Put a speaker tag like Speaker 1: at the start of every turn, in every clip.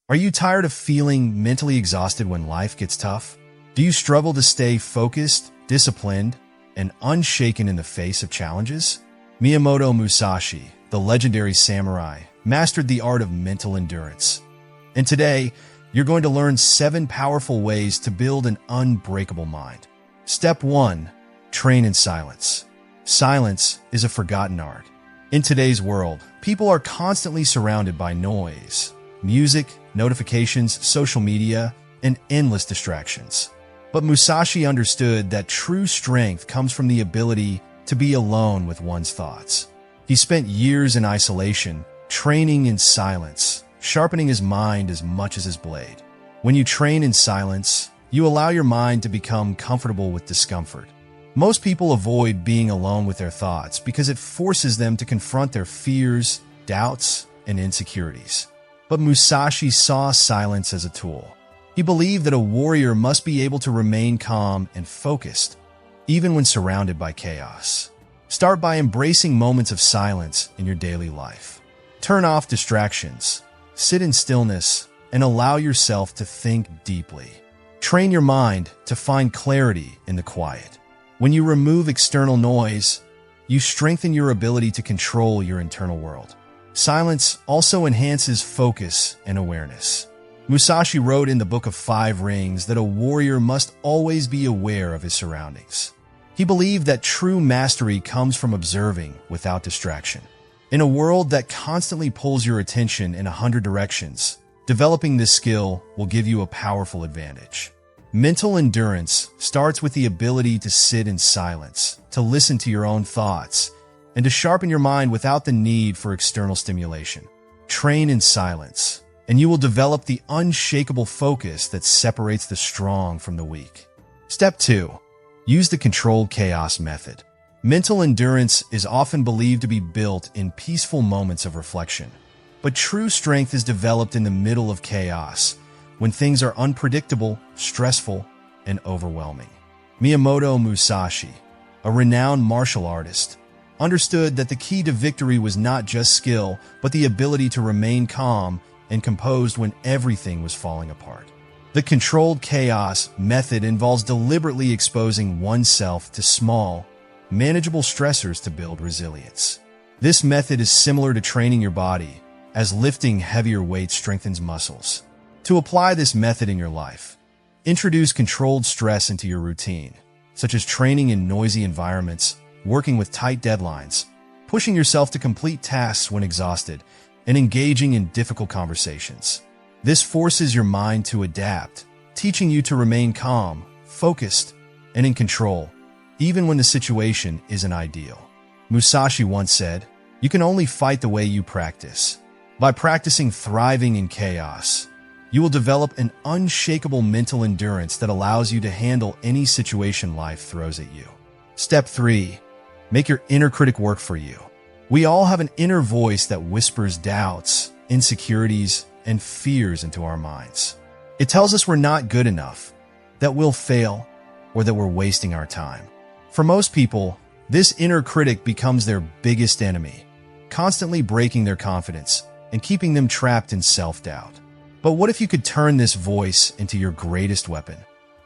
Speaker 1: Are you tired of feeling mentally exhausted when life gets tough? Do you struggle to stay focused, disciplined, and unshaken in the face of challenges? Miyamoto Musashi, the legendary samurai, mastered the art of mental endurance. And today, you're going to learn 7 powerful ways to build an unbreakable mind. Step 1. Train in silence. Silence is a forgotten art. In today's world, people are constantly surrounded by noise, music, notifications, social media, and endless distractions. But Musashi understood that true strength comes from the ability to be alone with one's thoughts. He spent years in isolation, training in silence, sharpening his mind as much as his blade. When you train in silence, you allow your mind to become comfortable with discomfort. Most people avoid being alone with their thoughts because it forces them to confront their fears, doubts, and insecurities. But Musashi saw silence as a tool. He believed that a warrior must be able to remain calm and focused, even when surrounded by chaos. Start by embracing moments of silence in your daily life. Turn off distractions, sit in stillness, and allow yourself to think deeply. Train your mind to find clarity in the quiet. When you remove external noise, you strengthen your ability to control your internal world. Silence also enhances focus and awareness. Musashi wrote in the Book of 5 Rings that a warrior must always be aware of his surroundings. He believed that true mastery comes from observing without distraction. In a world that constantly pulls your attention in 100 directions, developing this skill will give you a powerful advantage. Mental endurance starts with the ability to sit in silence, to listen to your own thoughts, and to sharpen your mind without the need for external stimulation. Train in silence, and you will develop the unshakable focus that separates the strong from the weak. Step 2. Use the controlled chaos method. Mental endurance is often believed to be built in peaceful moments of reflection. But true strength is developed in the middle of chaos, when things are unpredictable, stressful, and overwhelming. Miyamoto Musashi, a renowned martial artist, understood that the key to victory was not just skill, but the ability to remain calm and composed when everything was falling apart. The controlled chaos method involves deliberately exposing oneself to small, manageable stressors to build resilience. This method is similar to training your body, as lifting heavier weights strengthens muscles. To apply this method in your life, introduce controlled stress into your routine, such as training in noisy environments, working with tight deadlines, pushing yourself to complete tasks when exhausted, and engaging in difficult conversations. This forces your mind to adapt, teaching you to remain calm, focused, and in control, even when the situation isn't ideal. Musashi once said, "You can only fight the way you practice." By practicing thriving in chaos, you will develop an unshakable mental endurance that allows you to handle any situation life throws at you. Step 3. Make your inner critic work for you. We all have an inner voice that whispers doubts, insecurities, and fears into our minds. It tells us we're not good enough, that we'll fail, or that we're wasting our time. For most people, this inner critic becomes their biggest enemy, constantly breaking their confidence and keeping them trapped in self-doubt. But what if you could turn this voice into your greatest weapon?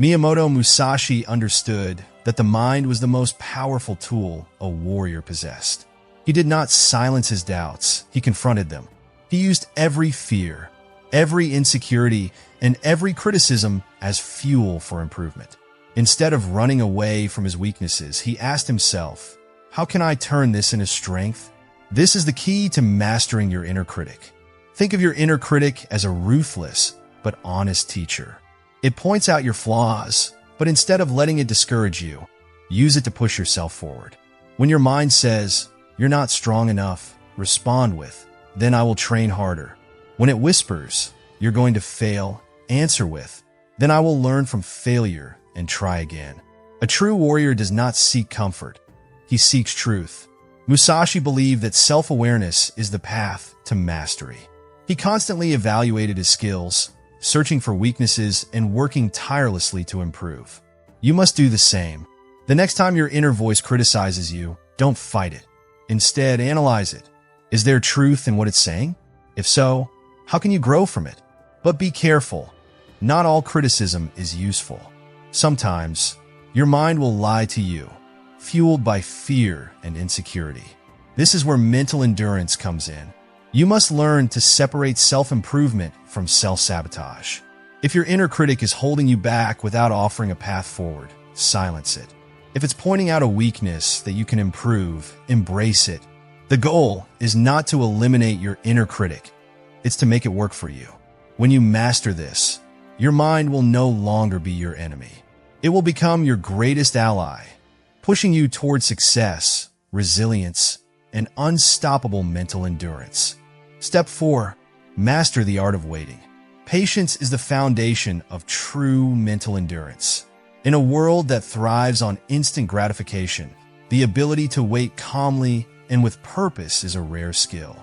Speaker 1: Miyamoto Musashi understood that the mind was the most powerful tool a warrior possessed. He did not silence his doubts, he confronted them. He used every fear, every insecurity, and every criticism as fuel for improvement. Instead of running away from his weaknesses, he asked himself, "How can I turn this into strength?" This is the key to mastering your inner critic. Think of your inner critic as a ruthless but honest teacher. It points out your flaws, but instead of letting it discourage you, use it to push yourself forward. When your mind says, "You're not strong enough," respond with, "Then I will train harder." When it whispers, "You're going to fail," answer with, "Then I will learn from failure and try again." A true warrior does not seek comfort. He seeks truth. Musashi believed that self-awareness is the path to mastery. He constantly evaluated his skills, searching for weaknesses and working tirelessly to improve. You must do the same. The next time your inner voice criticizes you, don't fight it. Instead, analyze it. Is there truth in what it's saying? If so, how can you grow from it? But be careful. Not all criticism is useful. Sometimes, your mind will lie to you, fueled by fear and insecurity. This is where mental endurance comes in. You must learn to separate self-improvement from self-sabotage. If your inner critic is holding you back without offering a path forward, silence it. If it's pointing out a weakness that you can improve, embrace it. The goal is not to eliminate your inner critic. It's to make it work for you. When you master this, your mind will no longer be your enemy. It will become your greatest ally, pushing you toward success, resilience, and unstoppable mental endurance. Step 4. Master the art of waiting. Patience is the foundation of true mental endurance. In a world that thrives on instant gratification, the ability to wait calmly and with purpose is a rare skill.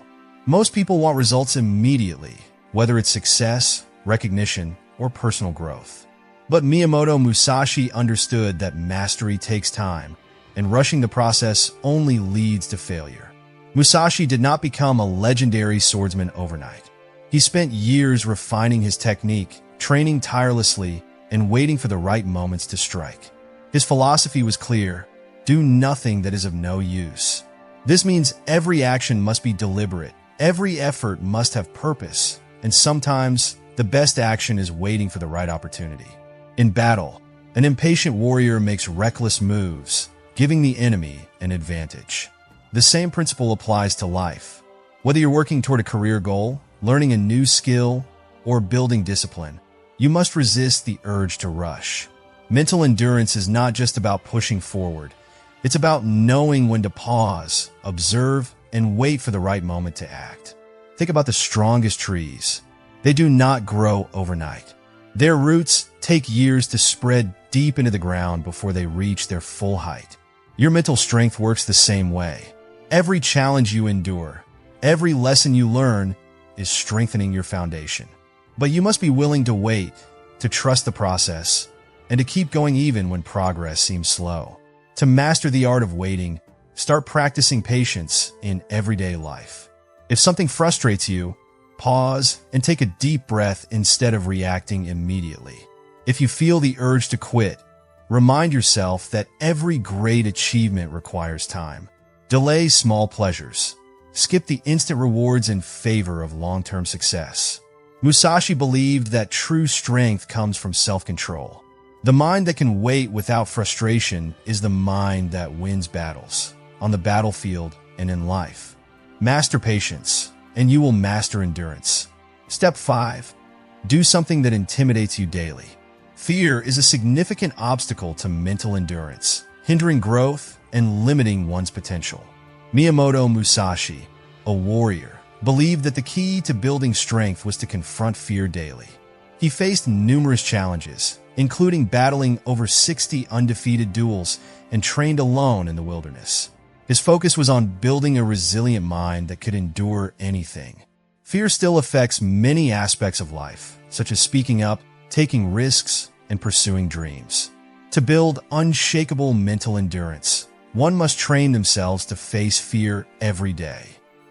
Speaker 1: Most people want results immediately, whether it's success, recognition, or personal growth. But Miyamoto Musashi understood that mastery takes time, and rushing the process only leads to failure. Musashi did not become a legendary swordsman overnight. He spent years refining his technique, training tirelessly, and waiting for the right moments to strike. His philosophy was clear: do nothing that is of no use. This means every action must be deliberate, every effort must have purpose, and sometimes the best action is waiting for the right opportunity. In battle, an impatient warrior makes reckless moves, giving the enemy an advantage. The same principle applies to life. Whether you're working toward a career goal, learning a new skill, or building discipline, you must resist the urge to rush. Mental endurance is not just about pushing forward. It's about knowing when to pause, observe, and wait for the right moment to act. Think about the strongest trees. They do not grow overnight. Their roots take years to spread deep into the ground before they reach their full height. Your mental strength works the same way. Every challenge you endure, every lesson you learn is strengthening your foundation. But you must be willing to wait, to trust the process, and to keep going even when progress seems slow. To master the art of waiting, start practicing patience in everyday life. If something frustrates you, pause and take a deep breath instead of reacting immediately. If you feel the urge to quit, remind yourself that every great achievement requires time. Delay small pleasures. Skip the instant rewards in favor of long-term success. Musashi believed that true strength comes from self-control. The mind that can wait without frustration is the mind that wins battles, on the battlefield and in life. Master patience, and you will master endurance. Step 5. Do something that intimidates you daily. Fear is a significant obstacle to mental endurance, hindering growth and limiting one's potential. Miyamoto Musashi, a warrior, believed that the key to building strength was to confront fear daily. He faced numerous challenges, including battling over 60 undefeated duels and trained alone in the wilderness. His focus was on building a resilient mind that could endure anything. Fear still affects many aspects of life, such as speaking up, taking risks, and pursuing dreams. To build unshakable mental endurance, one must train themselves to face fear every day.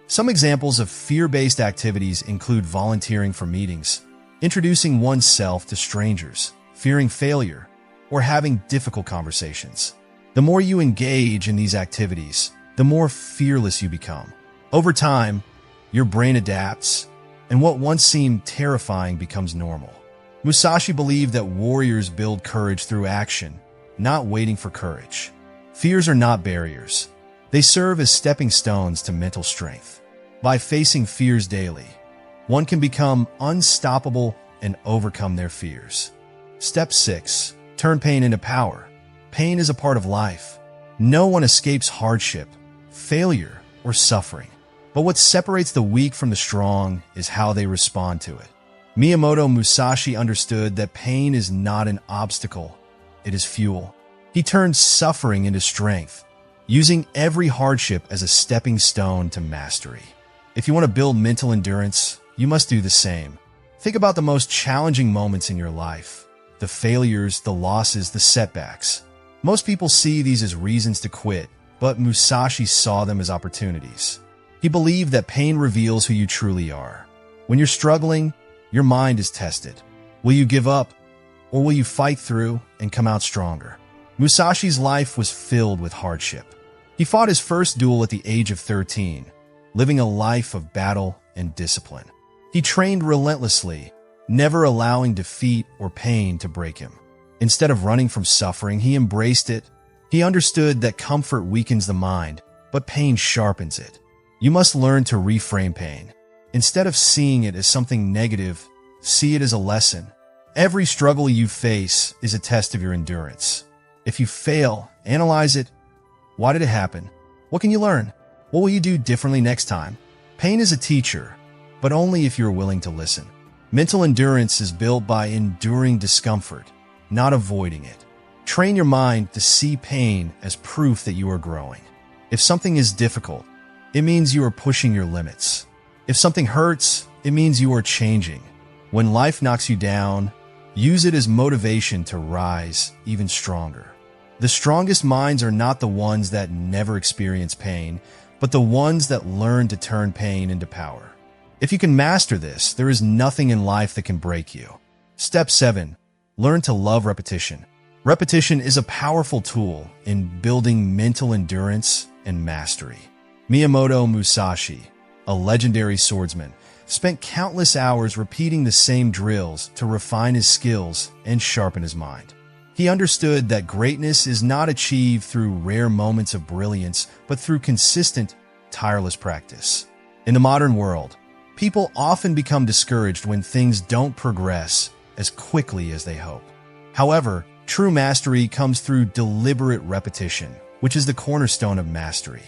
Speaker 1: Some examples of fear-based activities include volunteering for meetings, introducing oneself to strangers, fearing failure, or having difficult conversations. The more you engage in these activities, the more fearless you become. Over time, your brain adapts, and what once seemed terrifying becomes normal. Musashi believed that warriors build courage through action, not waiting for courage. Fears are not barriers. They serve as stepping stones to mental strength. By facing fears daily, one can become unstoppable and overcome their fears. Step 6. Turn pain into power. Pain is a part of life. No one escapes hardship, failure, or suffering. But what separates the weak from the strong is how they respond to it. Miyamoto Musashi understood that pain is not an obstacle, it is fuel. He turned suffering into strength, using every hardship as a stepping stone to mastery. If you want to build mental endurance, you must do the same. Think about the most challenging moments in your life, the failures, the losses, the setbacks. Most people see these as reasons to quit, but Musashi saw them as opportunities. He believed that pain reveals who you truly are. When you're struggling, your mind is tested. Will you give up, or will you fight through and come out stronger? Musashi's life was filled with hardship. He fought his first duel at the age of 13, living a life of battle and discipline. He trained relentlessly, never allowing defeat or pain to break him. Instead of running from suffering, he embraced it. He understood that comfort weakens the mind, but pain sharpens it. You must learn to reframe pain. Instead of seeing it as something negative, see it as a lesson. Every struggle you face is a test of your endurance. If you fail, analyze it. Why did it happen? What can you learn? What will you do differently next time? Pain is a teacher, but only if you're willing to listen. Mental endurance is built by enduring discomfort, not avoiding it. Train your mind to see pain as proof that you are growing. If something is difficult, it means you are pushing your limits. If something hurts, it means you are changing. When life knocks you down, use it as motivation to rise even stronger. The strongest minds are not the ones that never experience pain, but the ones that learn to turn pain into power. If you can master this, there is nothing in life that can break you. Step 7. Learn to love repetition. Repetition is a powerful tool in building mental endurance and mastery. Miyamoto Musashi, a legendary swordsman, spent countless hours repeating the same drills to refine his skills and sharpen his mind. He understood that greatness is not achieved through rare moments of brilliance, but through consistent, tireless practice. In the modern world, people often become discouraged when things don't progress as quickly as they hope. However, true mastery comes through deliberate repetition, which is the cornerstone of mastery.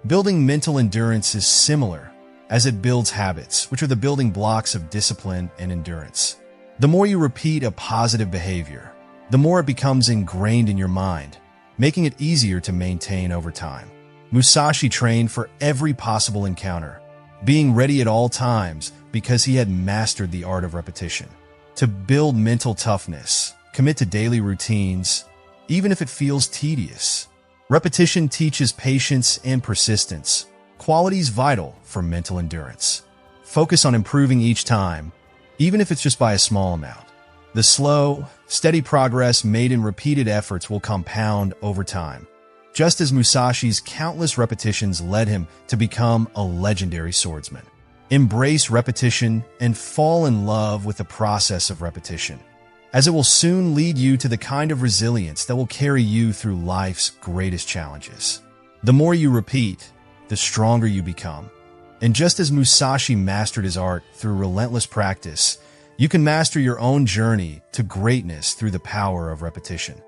Speaker 1: Building mental endurance is similar, as it builds habits, which are the building blocks of discipline and endurance. The more you repeat a positive behavior, the more it becomes ingrained in your mind, making it easier to maintain over time. Musashi trained for every possible encounter, being ready at all times because he had mastered the art of repetition. To build mental toughness, commit to daily routines, even if it feels tedious. Repetition teaches patience and persistence, qualities vital for mental endurance. Focus on improving each time, even if it's just by a small amount. The slow, steady progress made in repeated efforts will compound over time, just as Musashi's countless repetitions led him to become a legendary swordsman. Embrace repetition and fall in love with the process of repetition, as it will soon lead you to the kind of resilience that will carry you through life's greatest challenges. The more you repeat, the stronger you become. And just as Musashi mastered his art through relentless practice, you can master your own journey to greatness through the power of repetition.